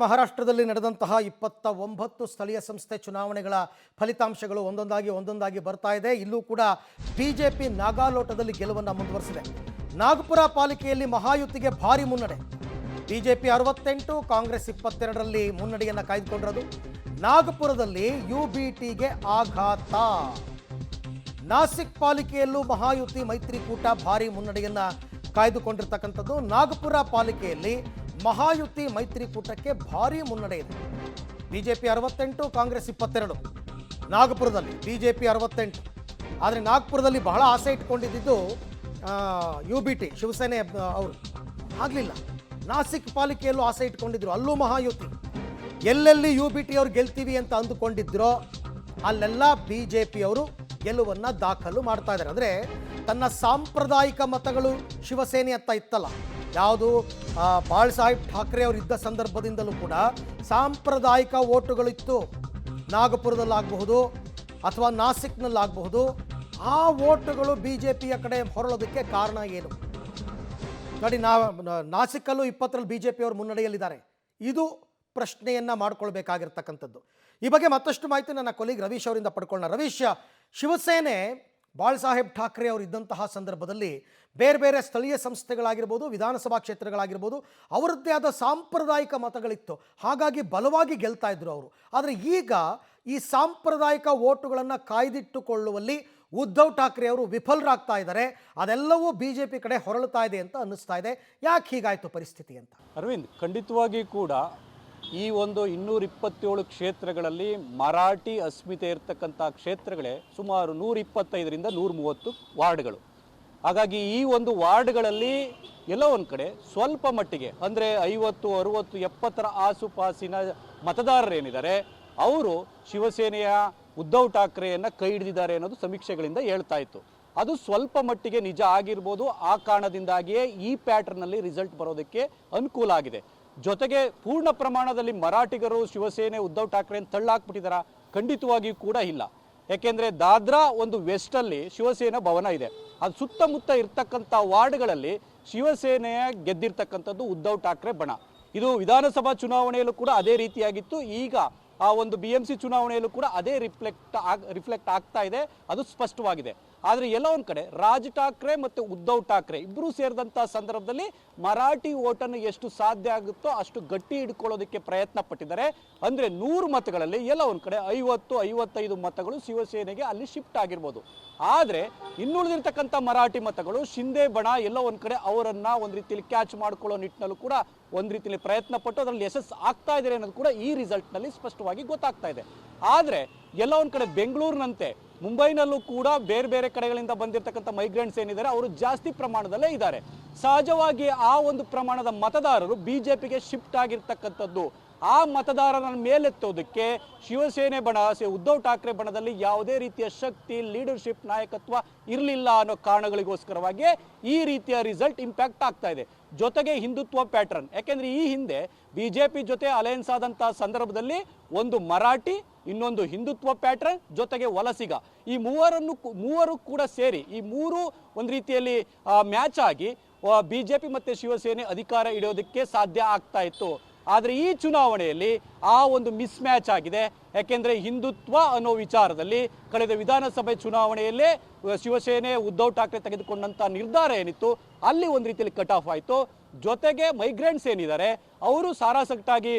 ಮಹಾರಾಷ್ಟ್ರದಲ್ಲಿ ನಡೆದಂತಹ 29 ಸ್ಥಳೀಯ ಸಂಸ್ಥೆ ಚುನಾವಣೆಗಳ ಫಲಿತಾಂಶಗಳು ಒಂದೊಂದಾಗಿ ಬರ್ತಾ ಇದೆ. ಇಲ್ಲೂ ಕೂಡ ಬಿಜೆಪಿ ನಾಗಾಲೋಟದಲ್ಲಿ ಗೆಲುವನ್ನು ಮುಂದುವರಿಸಿದೆ. ನಾಗಪುರ ಪಾಲಿಕೆಯಲ್ಲಿ ಮಹಾಯುತಿಗೆ ಭಾರಿ ಮುನ್ನಡೆ. ಬಿಜೆಪಿ 68, ಕಾಂಗ್ರೆಸ್ 22ರಲ್ಲಿ ಮುನ್ನಡೆಯನ್ನು ಕಾಯ್ದುಕೊಂಡಿರೋದು. ನಾಗಪುರದಲ್ಲಿ ಯುಬಿಟಿಗೆ ಆಘಾತ. ನಾಸಿಕ್ ಪಾಲಿಕೆಯಲ್ಲೂ ಮಹಾಯುತಿ ಮೈತ್ರಿಕೂಟ ಭಾರಿ ಮುನ್ನಡೆಯನ್ನು ಕಾಯ್ದುಕೊಂಡಿರ್ತಕ್ಕಂಥದ್ದು. ನಾಗಪುರ ಪಾಲಿಕೆಯಲ್ಲಿ ಮಹಾಯುತಿ ಮೈತ್ರಿಕೂಟಕ್ಕೆ ಭಾರಿ ಮುನ್ನಡೆ ಇದೆ. ಬಿಜೆಪಿ 68, ಕಾಂಗ್ರೆಸ್ 22. ನಾಗಪುರದಲ್ಲಿ ಬಿಜೆಪಿ 68. ಆದರೆ ನಾಗಪುರದಲ್ಲಿ ಬಹಳ ಆಸೆ ಇಟ್ಕೊಂಡಿದ್ದು ಯುಬಿಟಿ ಶಿವಸೇನೆ ಅವರು ಆಗಲಿಲ್ಲ. ನಾಸಿಕ್ ಪಾಲಿಕೆಯಲ್ಲೂ ಆಸೆ ಇಟ್ಕೊಂಡಿದ್ರು, ಅಲ್ಲೂ ಮಹಾಯುತಿ. ಎಲ್ಲೆಲ್ಲಿ ಯುಬಿಟಿ ಅವರು ಗೆಲ್ತೀವಿ ಅಂತ ಅಂದುಕೊಂಡಿದ್ರೋ ಅಲ್ಲೆಲ್ಲ ಬಿಜೆಪಿಯವರು ಗೆಲುವನ್ನು ದಾಖಲು ಮಾಡ್ತಾ ಇದ್ದಾರೆ. ಅಂದರೆ ತನ್ನ ಸಾಂಪ್ರದಾಯಿಕ ಮತಗಳು ಶಿವಸೇನೆ ಅಂತ ಇತ್ತಲ್ಲ, ಯಾವುದು ಬಾಳ್ ಸಾಹೇಬ್ ಠಾಕ್ರೆ ಅವರು ಇದ್ದ ಸಂದರ್ಭದಿಂದಲೂ ಕೂಡ ಸಾಂಪ್ರದಾಯಿಕ ಓಟುಗಳಿತ್ತು. ನಾಗಪುರದಲ್ಲಾಗಬಹುದು ಅಥವಾ ನಾಸಿಕ್ನಲ್ಲಾಗಬಹುದು. ಆ ಓಟುಗಳು ಬಿ ಜೆ ಪಿಯ ಕಡೆ ಹೊರಳೋದಕ್ಕೆ ಕಾರಣ ಏನು ನೋಡಿ. ನಾಸಿಕಲ್ಲೂ 20ರಲ್ಲಿ ಬಿ ಜೆ ಪಿಯವರು ಮುನ್ನಡೆಯಲ್ಲಿದ್ದಾರೆ. ಇದು ಪ್ರಶ್ನೆಯನ್ನು ಮಾಡ್ಕೊಳ್ಬೇಕಾಗಿರ್ತಕ್ಕಂಥದ್ದು. ಈ ಬಗ್ಗೆ ಮತ್ತಷ್ಟು ಮಾಹಿತಿ ನನ್ನ ಕೊಲೀಗ್ ರವೀಶ್ ಅವರಿಂದ ಪಡ್ಕೊಳ್ಳೋಣ. ರವೀಶ್, ಶಿವಸೇನೆ ಬಾಳ್ ಸಾಹೇಬ್ ಠಾಕ್ರೆ ಅವರು ಇದ್ದಂತಹ ಸಂದರ್ಭದಲ್ಲಿ ಬೇರೆ ಬೇರೆ ಸ್ಥಳೀಯ ಸಂಸ್ಥೆಗಳಾಗಿರ್ಬೋದು, ವಿಧಾನಸಭಾ ಕ್ಷೇತ್ರಗಳಾಗಿರ್ಬೋದು, ಅವರದ್ದೇ ಆದ ಸಾಂಪ್ರದಾಯಿಕ ಮತಗಳಿತ್ತು. ಹಾಗಾಗಿ ಬಲವಾಗಿ ಗೆಲ್ತಾ ಇದ್ರು ಅವರು. ಆದರೆ ಈಗ ಈ ಸಾಂಪ್ರದಾಯಿಕ ಓಟುಗಳನ್ನು ಕಾಯ್ದಿಟ್ಟುಕೊಳ್ಳುವಲ್ಲಿ ಉದ್ಧವ್ ಠಾಕ್ರೆ ಅವರು ವಿಫಲರಾಗ್ತಾ ಇದ್ದಾರೆ. ಅದೆಲ್ಲವೂ ಬಿ ಜೆ ಪಿ ಕಡೆ ಹೊರಳುತ್ತಾ ಇದೆ ಅಂತ ಅನ್ನಿಸ್ತಾ ಇದೆ. ಯಾಕೆ ಹೀಗಾಯಿತು ಪರಿಸ್ಥಿತಿ ಅಂತ? ಅರವಿಂದ್, ಖಂಡಿತವಾಗಿ ಕೂಡ ಈ ಒಂದು 227 ಕ್ಷೇತ್ರಗಳಲ್ಲಿ ಮರಾಠಿ ಅಸ್ಮಿತೆ ಇರತಕ್ಕಂಥ ಕ್ಷೇತ್ರಗಳೇ ಸುಮಾರು 125ರಿಂದ 130 ವಾರ್ಡ್ಗಳು. ಹಾಗಾಗಿ ಈ ಒಂದು ವಾರ್ಡ್ಗಳಲ್ಲಿ ಎಲ್ಲೋ ಒಂದು ಕಡೆ ಸ್ವಲ್ಪ ಮಟ್ಟಿಗೆ ಅಂದರೆ 50, 60, 70ರ ಆಸುಪಾಸಿನ ಮತದಾರರೇನಿದ್ದಾರೆ ಅವರು ಶಿವಸೇನೆಯ ಉದ್ಧವ್ ಠಾಕ್ರೆಯನ್ನು ಕೈ ಹಿಡಿದಿದ್ದಾರೆ ಅನ್ನೋದು ಸಮೀಕ್ಷೆಗಳಿಂದ ಹೇಳ್ತಾ ಇತ್ತು. ಅದು ಸ್ವಲ್ಪ ಮಟ್ಟಿಗೆ ನಿಜ ಆಗಿರ್ಬೋದು. ಆ ಕಾರಣದಿಂದಾಗಿಯೇ ಈ ಪ್ಯಾಟರ್ನಲ್ಲಿ ರಿಸಲ್ಟ್ ಬರೋದಕ್ಕೆ ಅನುಕೂಲ ಆಗಿದೆ. ಜೊತೆಗೆ ಪೂರ್ಣ ಪ್ರಮಾಣದಲ್ಲಿ ಮರಾಠಿಗರು ಶಿವಸೇನೆ ಉದ್ಧವ್ ಠಾಕ್ರೆಯನ್ನು ತಳ್ಳಾಕ್ಬಿಟ್ಟಿದಾರ? ಖಂಡಿತವಾಗಿಯೂ ಕೂಡ ಇಲ್ಲ. ಯಾಕೆಂದರೆ ದಾದ್ರಾ ಒಂದು ವೆಸ್ಟಲ್ಲಿ ಶಿವಸೇನಾ ಭವನ ಇದೆ. ಅದು ಸುತ್ತಮುತ್ತ ಇರ್ತಕ್ಕಂಥ ವಾರ್ಡ್ಗಳಲ್ಲಿ ಶಿವಸೇನೆಯ ಗೆದ್ದಿರ್ತಕ್ಕಂಥದ್ದು ಉದ್ಧವ್ ಠಾಕ್ರೆ ಬಣ. ಇದು ವಿಧಾನಸಭಾ ಚುನಾವಣೆಯಲ್ಲೂ ಕೂಡ ಅದೇ ರೀತಿಯಾಗಿತ್ತು. ಈಗ ಆ ಒಂದು BMC ಚುನಾವಣೆಯಲ್ಲೂ ಕೂಡ ಅದೇ ರಿಫ್ಲೆಕ್ಟ್ ಆಗ್ತಾ ಇದೆ. ಅದು ಸ್ಪಷ್ಟವಾಗಿದೆ. ಆದರೆ ಎಲ್ಲ ಒಂದು ಕಡೆ ರಾಜ್ ಠಾಕ್ರೆ ಮತ್ತು ಉದ್ಧವ್ ಠಾಕ್ರೆ ಇಬ್ಬರೂ ಸೇರಿದಂಥ ಸಂದರ್ಭದಲ್ಲಿ ಮರಾಠಿ ಓಟನ್ನು ಎಷ್ಟು ಸಾಧ್ಯ ಆಗುತ್ತೋ ಅಷ್ಟು ಗಟ್ಟಿ ಹಿಡ್ಕೊಳ್ಳೋದಕ್ಕೆ ಪ್ರಯತ್ನ ಪಟ್ಟಿದ್ದಾರೆ. ಅಂದರೆ 100 ಮತಗಳಲ್ಲಿ ಎಲ್ಲ ಒಂದು ಕಡೆ 50-55 ಮತಗಳು ಶಿವಸೇನೆಗೆ ಅಲ್ಲಿ ಶಿಫ್ಟ್ ಆಗಿರ್ಬೋದು. ಆದರೆ ಇನ್ನುಳಿದಿರ್ತಕ್ಕಂಥ ಮರಾಠಿ ಮತಗಳು ಶಿಂದೆ ಬಣ ಎಲ್ಲ ಒಂದು ಕಡೆ ಅವರನ್ನು ಒಂದು ರೀತಿಯಲ್ಲಿ ಕ್ಯಾಚ್ ಮಾಡ್ಕೊಳ್ಳೋ ನಿಟ್ಟಿನಲ್ಲೂ ಕೂಡ ಒಂದು ರೀತಿಯಲ್ಲಿ ಪ್ರಯತ್ನ ಪಟ್ಟು ಅದರಲ್ಲಿ ಯಶಸ್ಸು ಆಗ್ತಾ ಇದ್ದಾರೆ ಅನ್ನೋದು ಕೂಡ ಈ ರಿಸಲ್ಟ್ನಲ್ಲಿ ಸ್ಪಷ್ಟವಾಗಿ ಗೊತ್ತಾಗ್ತಾ ಇದೆ. ಆದರೆ ಎಲ್ಲ ಒಂದು ಕಡೆ ಬೆಂಗಳೂರಿನಂತೆ ಮುಂಬೈನಲ್ಲೂ ಕೂಡ ಬೇರೆ ಬೇರೆ ಕಡೆಗಳಿಂದ ಬಂದಿರತಕ್ಕಂಥ ಮೈಗ್ರೆಂಟ್ಸ್ ಏನಿದ್ದಾರೆ ಅವರು ಜಾಸ್ತಿ ಪ್ರಮಾಣದಲ್ಲೇ ಇದ್ದಾರೆ. ಸಹಜವಾಗಿ ಆ ಒಂದು ಪ್ರಮಾಣದ ಮತದಾರರು ಬಿಜೆಪಿಗೆ ಶಿಫ್ಟ್ ಆಗಿರ್ತಕ್ಕಂಥದ್ದು. ಆ ಮತದಾರರ ಮೇಲೆತ್ತೋದಕ್ಕೆ ಶಿವಸೇನೆ ಬಣ, ಉದ್ಧವ್ ಠಾಕ್ರೆ ಬಣದಲ್ಲಿ ಯಾವುದೇ ರೀತಿಯ ಶಕ್ತಿ, ಲೀಡರ್ಶಿಪ್, ನಾಯಕತ್ವ ಇರಲಿಲ್ಲ ಅನ್ನೋ ಕಾರಣಗಳಿಗೋಸ್ಕರವಾಗಿ ಈ ರೀತಿಯ ರಿಸಲ್ಟ್ ಇಂಪ್ಯಾಕ್ಟ್ ಆಗ್ತಾ ಇದೆ. ಜೊತೆಗೆ ಹಿಂದುತ್ವ ಪ್ಯಾಟರ್ನ್. ಯಾಕೆಂದರೆ ಈ ಹಿಂದೆ ಬಿಜೆಪಿ ಜೊತೆ ಅಲಯನ್ಸ್ ಆದಂಥ ಸಂದರ್ಭದಲ್ಲಿ ಒಂದು ಮರಾಠಿ, ಇನ್ನೊಂದು ಹಿಂದುತ್ವ ಪ್ಯಾಟರ್ನ್, ಜೊತೆಗೆ ವಲಸಿಗ, ಈ ಮೂವರು ಕೂಡ ಸೇರಿ ಈ ಮೂರು ಒಂದು ರೀತಿಯಲ್ಲಿ ಮ್ಯಾಚ್ ಆಗಿ ಬಿಜೆಪಿ ಮತ್ತು ಶಿವಸೇನೆ ಅಧಿಕಾರ ಹಿಡಿಯೋದಕ್ಕೆ ಸಾಧ್ಯ ಆಗ್ತಾ ಇತ್ತು. ಆದರೆ ಈ ಚುನಾವಣೆಯಲ್ಲಿ ಆ ಒಂದು ಮಿಸ್ ಮ್ಯಾಚ್ ಆಗಿದೆ. ಯಾಕೆಂದರೆ ಹಿಂದುತ್ವ ಅನ್ನೋ ವಿಚಾರದಲ್ಲಿ ಕಳೆದ ವಿಧಾನಸಭೆ ಚುನಾವಣೆಯಲ್ಲೇ ಶಿವಸೇನೆ ಉದ್ಧವ್ ಠಾಕ್ರೆ ತೆಗೆದುಕೊಂಡಂಥ ನಿರ್ಧಾರ ಏನಿತ್ತು ಅಲ್ಲಿ ಒಂದು ರೀತಿಯಲ್ಲಿ ಕಟ್ ಆಫ್ ಆಯಿತು. ಜೊತೆಗೆ ಮೈಗ್ರೆಂಟ್ಸ್ ಏನಿದ್ದಾರೆ ಅವರು ಸಾರಾಸಗಟಾಗಿ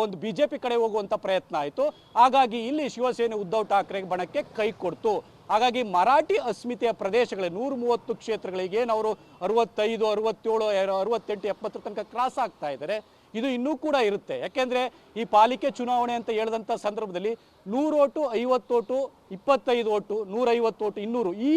ಒಂದು BJP ಕಡೆ ಹೋಗುವಂಥ ಪ್ರಯತ್ನ ಆಯಿತು. ಹಾಗಾಗಿ ಇಲ್ಲಿ ಶಿವಸೇನೆ ಉದ್ಧವ್ ಠಾಕ್ರೆ ಬಣಕ್ಕೆ ಕೈ ಕೊಡ್ತು. ಹಾಗಾಗಿ ಮರಾಠಿ ಅಸ್ಮಿತೆಯ ಪ್ರದೇಶಗಳೇ 130 ಕ್ಷೇತ್ರಗಳಿಗೇನು ಅವರು 65, 67, 68, 70 ತನಕ ಕ್ರಾಸ್ ಆಗ್ತಾ ಇದ್ದಾರೆ. ಇದು ಇನ್ನೂ ಕೂಡ ಇರುತ್ತೆ. ಯಾಕೆಂದರೆ ಈ ಪಾಲಿಕೆ ಚುನಾವಣೆ ಅಂತ ಹೇಳಿದಂಥ ಸಂದರ್ಭದಲ್ಲಿ 100 ಓಟು, 50 ಓಟು, 25 ಓಟು, 150 ಓಟು, 200 ಈ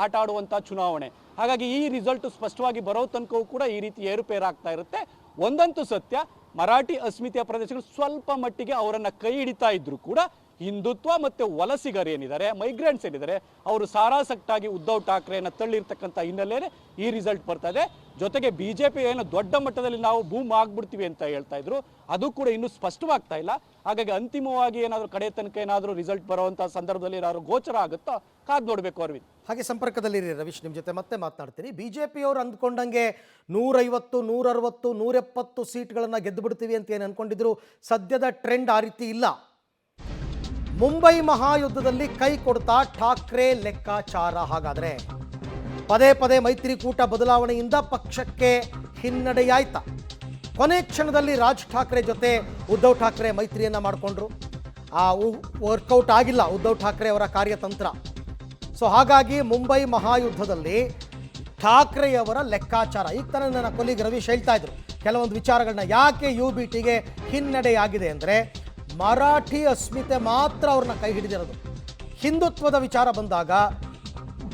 ಆಟ ಆಡುವಂಥ ಚುನಾವಣೆ. ಹಾಗಾಗಿ ಈ ರಿಸಲ್ಟ್ ಸ್ಪಷ್ಟವಾಗಿ ಬರೋ ತನಕವೂ ಕೂಡ ಈ ರೀತಿ ಏರುಪೇರಾಗ್ತಾ ಇರುತ್ತೆ. ಒಂದಂತೂ ಸತ್ಯ, ಮರಾಠಿ ಅಸ್ಮಿತೆಯ ಪ್ರದೇಶಗಳು ಸ್ವಲ್ಪ ಮಟ್ಟಿಗೆ ಅವರನ್ನು ಕೈ ಹಿಡಿತಾ ಇದ್ರು ಕೂಡ ಹಿಂದುತ್ವ ಮತ್ತು ವಲಸಿಗರೇನಿದ್ದಾರೆ, ಮೈಗ್ರೆಂಟ್ಸ್ ಏನಿದ್ದಾರೆ, ಅವರು ಸಾರಾಸಕ್ಟಾಗಿ ಉದ್ಧವ್ ಠಾಕ್ರೆಯನ್ನು ತಳ್ಳಿರ್ತಕ್ಕಂಥ ಹಿನ್ನೆಲೆಯಲ್ಲಿ ಈ ರಿಸಲ್ಟ್ ಬರ್ತಾ ಇದೆ. ಜೊತೆಗೆ BJP ಏನು ದೊಡ್ಡ ಮಟ್ಟದಲ್ಲಿ ನಾವು ಬೂಮ್ ಆಗ್ಬಿಡ್ತೀವಿ ಅಂತ ಹೇಳ್ತಾ ಇದ್ರು, ಅದು ಕೂಡ ಇನ್ನೂ ಸ್ಪಷ್ಟವಾಗ್ತಾ ಇಲ್ಲ. ಹಾಗಾಗಿ ಅಂತಿಮವಾಗಿ ಏನಾದರೂ ಕಡೆ ತನಕ ಏನಾದರೂ ರಿಸಲ್ಟ್ ಬರುವಂಥ ಸಂದರ್ಭದಲ್ಲಿ ಏನಾದರೂ ಗೋಚರ ಆಗುತ್ತೋ ಕಾದು ನೋಡಬೇಕು ಅರವಿಂದ್. ಹಾಗೆ ಸಂಪರ್ಕದಲ್ಲಿರಿ ರವೀಶ್, ನಿಮ್ಮ ಜೊತೆ ಮತ್ತೆ ಮಾತನಾಡ್ತೀನಿ. BJPಯವರು ಅಂದ್ಕೊಂಡಂಗೆ 150, 160, 170 ಸೀಟ್ಗಳನ್ನು ಗೆದ್ದು ಬಿಡ್ತೀವಿ ಅಂತ ಏನು ಅಂದ್ಕೊಂಡಿದ್ರು, ಸದ್ಯದ ಟ್ರೆಂಡ್ ಆ ರೀತಿ ಇಲ್ಲ. ಮುಂಬೈ ಮಹಾಯುದ್ಧದಲ್ಲಿ ಕೈ ಕೊಡ್ತಾ ಠಾಕ್ರೆ ಲೆಕ್ಕಾಚಾರ. ಹಾಗಾದರೆ ಪದೇ ಪದೇ ಮೈತ್ರಿಕೂಟ ಬದಲಾವಣೆಯಿಂದ ಪಕ್ಷಕ್ಕೆ ಹಿನ್ನಡೆಯಾಯ್ತಾ? ಕೊನೆ ಕ್ಷಣದಲ್ಲಿ ರಾಜ್ ಠಾಕ್ರೆ ಜೊತೆ ಉದ್ಧವ್ ಠಾಕ್ರೆ ಮೈತ್ರಿಯನ್ನು ಮಾಡಿಕೊಂಡ್ರು. ಆ ವರ್ಕೌಟ್ ಆಗಿಲ್ಲ ಉದ್ಧವ್ ಠಾಕ್ರೆ ಅವರ ಕಾರ್ಯತಂತ್ರ. ಸೊ ಹಾಗಾಗಿ ಮುಂಬೈ ಮಹಾಯುದ್ಧದಲ್ಲಿ ಠಾಕ್ರೆಯವರ ಲೆಕ್ಕಾಚಾರ, ಈಗ ತಾನೇ ನನ್ನ ಕೊಲೀಗ್ ರವೀಶ್ ಹೇಳ್ತಾ ಇದ್ರು ಕೆಲವೊಂದು ವಿಚಾರಗಳನ್ನ. ಯಾಕೆ UBTಗೆ ಹಿನ್ನಡೆಯಾಗಿದೆ ಅಂದರೆ ಮರಾಠಿ ಅಸ್ಮಿತೆ ಮಾತ್ರ ಅವ್ರನ್ನ ಕೈ ಹಿಡಿದಿರೋದು. ಹಿಂದುತ್ವದ ವಿಚಾರ ಬಂದಾಗ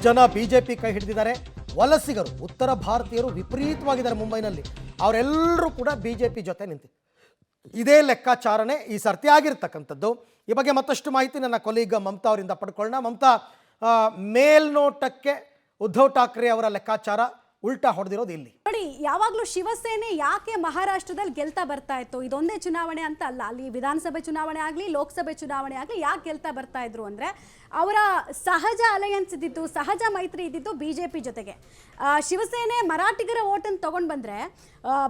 ಜನ BJP ಕೈ ಹಿಡಿದಿದ್ದಾರೆ. ವಲಸಿಗರು, ಉತ್ತರ ಭಾರತೀಯರು ವಿಪರೀತವಾಗಿದ್ದಾರೆ ಮುಂಬೈನಲ್ಲಿ, ಅವರೆಲ್ಲರೂ ಕೂಡ BJP ಜೊತೆ ನಿಂತು ಇದೇ ಲೆಕ್ಕಾಚಾರನೇ ಈ ಸರ್ತಿ ಆಗಿರ್ತಕ್ಕಂಥದ್ದು. ಈ ಬಗ್ಗೆ ಮತ್ತಷ್ಟು ಮಾಹಿತಿ ನನ್ನ ಕೊಲೀಗ್ ಮಮತಾ ಅವರಿಂದ ಪಡ್ಕೊಳ್ಳೋಣ. ಮಮತಾ, ಮೇಲ್ನೋಟಕ್ಕೆ ಉದ್ಧವ್ ಠಾಕ್ರೆ ಅವರ ಲೆಕ್ಕಾಚಾರ ಉಲ್ಟಾ ಹೊಡೆದಿರೋದು ಇಲ್ಲಿ. ನೋಡಿ, ಯಾವಾಗಲೂ ಶಿವಸೇನೆ ಯಾಕೆ ಮಹಾರಾಷ್ಟ್ರದಲ್ಲಿ ಗೆಲ್ತಾ ಬರ್ತಾ ಇತ್ತು, ಇದೊಂದೇ ಚುನಾವಣೆ ಅಂತ ಅಲ್ಲ, ಅಲ್ಲಿ ವಿಧಾನಸಭೆ ಚುನಾವಣೆ ಆಗಲಿ ಲೋಕಸಭೆ ಚುನಾವಣೆ ಆಗಲಿ ಯಾಕೆ ಗೆಲ್ತಾ ಬರ್ತಾ ಇದ್ರು ಅಂದರೆ ಅವರ ಸಹಜ ಅಲಯನ್ಸ್ ಇದ್ದಿದ್ದು, ಸಹಜ ಮೈತ್ರಿ ಇದ್ದಿದ್ದು BJP ಜೊತೆಗೆ. ಶಿವಸೇನೆ ಮರಾಠಿಗರ ಓಟನ್ನು ತೊಗೊಂಡು ಬಂದರೆ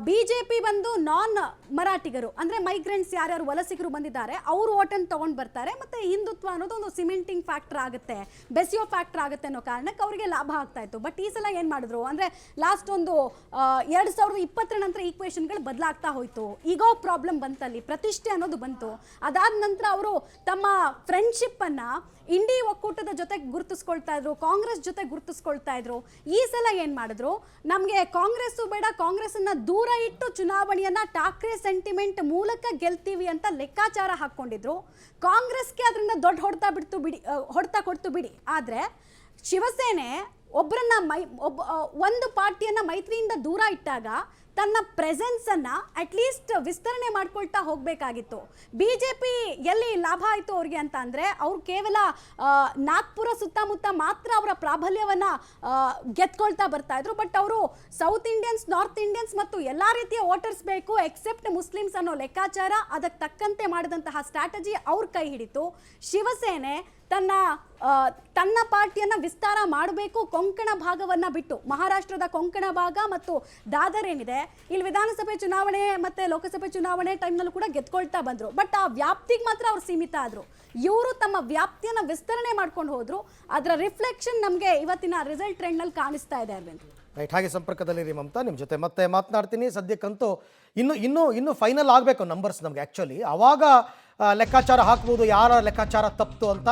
BJP ಬಂದು ನಾನ್ ಮರಾಠಿಗರು ಅಂದರೆ ಮೈಗ್ರೆಂಟ್ಸ್ ಯಾರ್ಯಾರು ವಲಸಿಗರು ಬಂದಿದ್ದಾರೆ ಅವರು ಓಟನ್ನು ತೊಗೊಂಡು ಬರ್ತಾರೆ. ಮತ್ತು ಹಿಂದುತ್ವ ಅನ್ನೋದು ಒಂದು ಸಿಮೆಂಟಿಂಗ್ ಫ್ಯಾಕ್ಟರ್ ಆಗುತ್ತೆ, ಬೆಸೆಯೋ ಫ್ಯಾಕ್ಟರ್ ಆಗುತ್ತೆ ಅನ್ನೋ ಕಾರಣಕ್ಕೆ ಅವರಿಗೆ ಲಾಭ ಆಗ್ತಾ ಇತ್ತು. ಬಟ್ ಈ ಸಲ ಏನು ಮಾಡಿದ್ರು ಅಂದರೆ ಲಾಸ್ಟ್ ಒಂದು 2020 ನಂತರ ಈಕ್ವೇಷನ್ಗಳು ಬದಲಾಗ್ತಾ ಹೋಯಿತು. ಈಗೋ ಪ್ರಾಬ್ಲಮ್ ಬಂತಲ್ಲಿ, ಪ್ರತಿಷ್ಠೆ ಅನ್ನೋದು ಬಂತು. ಅದಾದ ನಂತರ ಅವರು ತಮ್ಮ ಫ್ರೆಂಡ್ಶಿಪ್ಪನ್ನು ಇಂಡಿ ಒಕ್ಕೂಟದ ಜೊತೆ ಗುರುತಿಸ್ಕೊಳ್ತಾ ಇದ್ರು, ಕಾಂಗ್ರೆಸ್ ಜೊತೆ ಗುರುತಿಸ್ಕೊಳ್ತಾ ಇದ್ರು. ಈ ಸಲ ಏನು ಮಾಡಿದ್ರು, ನಮಗೆ ಕಾಂಗ್ರೆಸ್ಸು ಬೇಡ, ಕಾಂಗ್ರೆಸ್ಸನ್ನು ದೂರ ಇಟ್ಟು ಚುನಾವಣೆಯನ್ನು ಠಾಕ್ರೆ ಸೆಂಟಿಮೆಂಟ್ ಮೂಲಕ ಗೆಲ್ತೀವಿ ಅಂತ ಲೆಕ್ಕಾಚಾರ ಹಾಕ್ಕೊಂಡಿದ್ರು. ಕಾಂಗ್ರೆಸ್ಗೆ ಅದರಿಂದ ದೊಡ್ಡ ಹೊಡೆತ ಕೊಡ್ತು ಬಿಡಿ. ಆದರೆ ಶಿವಸೇನೆ ಒಬ್ಬರನ್ನ ಒಂದು ಪಾರ್ಟಿಯನ್ನು ಮೈತ್ರಿಯಿಂದ ದೂರ ಇಟ್ಟಾಗ ತನ್ನ ಪ್ರೆಸೆನ್ಸನ್ನು ಅಟ್ಲೀಸ್ಟ್ ವಿಸ್ತರಣೆ ಮಾಡ್ಕೊಳ್ತಾ ಹೋಗಬೇಕಾಗಿತ್ತು. BJP ಎಲ್ಲಿ ಲಾಭ ಆಯಿತು ಅವ್ರಿಗೆ ಅಂತ ಅಂದರೆ ಅವ್ರು ಕೇವಲ ನಾಗ್ಪುರ ಸುತ್ತಮುತ್ತ ಮಾತ್ರ ಅವರ ಪ್ರಾಬಲ್ಯವನ್ನು ಗೆದ್ಕೊಳ್ತಾ ಬರ್ತಾ ಇದ್ರು. ಬಟ್ ಅವರು ಸೌತ್ ಇಂಡಿಯನ್ಸ್, ನಾರ್ತ್ ಇಂಡಿಯನ್ಸ್ ಮತ್ತು ಎಲ್ಲ ರೀತಿಯ ವೋಟರ್ಸ್ ಬೇಕು ಎಕ್ಸೆಪ್ಟ್ ಮುಸ್ಲಿಮ್ಸ್ ಅನ್ನೋ ಲೆಕ್ಕಾಚಾರ, ಅದಕ್ಕೆ ತಕ್ಕಂತೆ ಮಾಡಿದಂತಹ ಸ್ಟ್ರಾಟಜಿ ಅವ್ರ ಕೈ ಹಿಡಿತು. ಶಿವಸೇನೆ ತನ್ನ ಪಾರ್ಟಿಯನ್ನು ವಿಸ್ತಾರ ಮಾಡಬೇಕು, ಕೊಂಕಣ ಭಾಗವನ್ನು ಬಿಟ್ಟು, ಮಹಾರಾಷ್ಟ್ರದ ಕೊಂಕಣ ಭಾಗ ಮತ್ತು ದಾದರ್ ಏನಿದೆ ಇಲ್ಲಿ ವಿಧಾನಸಭೆ ಚುನಾವಣೆ ಮತ್ತು ಲೋಕಸಭೆ ಚುನಾವಣೆ ಟೈಮ್ನಲ್ಲೂ ಕೂಡ ಗೆದ್ಕೊಳ್ತಾ ಬಂದರು. ಬಟ್ ಆ ವ್ಯಾಪ್ತಿಗೆ ಮಾತ್ರ ಅವ್ರು ಸೀಮಿತ ಆದರು. ಇವರು ತಮ್ಮ ವ್ಯಾಪ್ತಿಯನ್ನು ವಿಸ್ತರಣೆ ಮಾಡ್ಕೊಂಡು ಹೋದರು. ಅದರ ರಿಫ್ಲೆಕ್ಷನ್ ನಮಗೆ ಇವತ್ತಿನ ರಿಸಲ್ಟ್ ಟ್ರೆಂಡ್ನಲ್ಲಿ ಕಾಣಿಸ್ತಾ ಇದೆ ಅರವಿಂದ್. ರೈಟ್, ಹಾಗೆ ಸಂಪರ್ಕದಲ್ಲಿರಿ ಮಮತಾ, ನಿಮ್ಮ ಜೊತೆ ಮತ್ತೆ ಮಾತನಾಡ್ತೀನಿ. ಸದ್ಯಕ್ಕಂತೂ ಇನ್ನು ಫೈನಲ್ ಆಗಬೇಕು ನಂಬರ್ಸ್ ನಮಗೆ ಆ್ಯಕ್ಚುಲಿ, ಆವಾಗ ಲೆಕ್ಕಾಚಾರ ಹಾಕ್ಬೋದು ಯಾರ ಲೆಕ್ಕಾಚಾರ ತಪ್ಪಿತು ಅಂತ.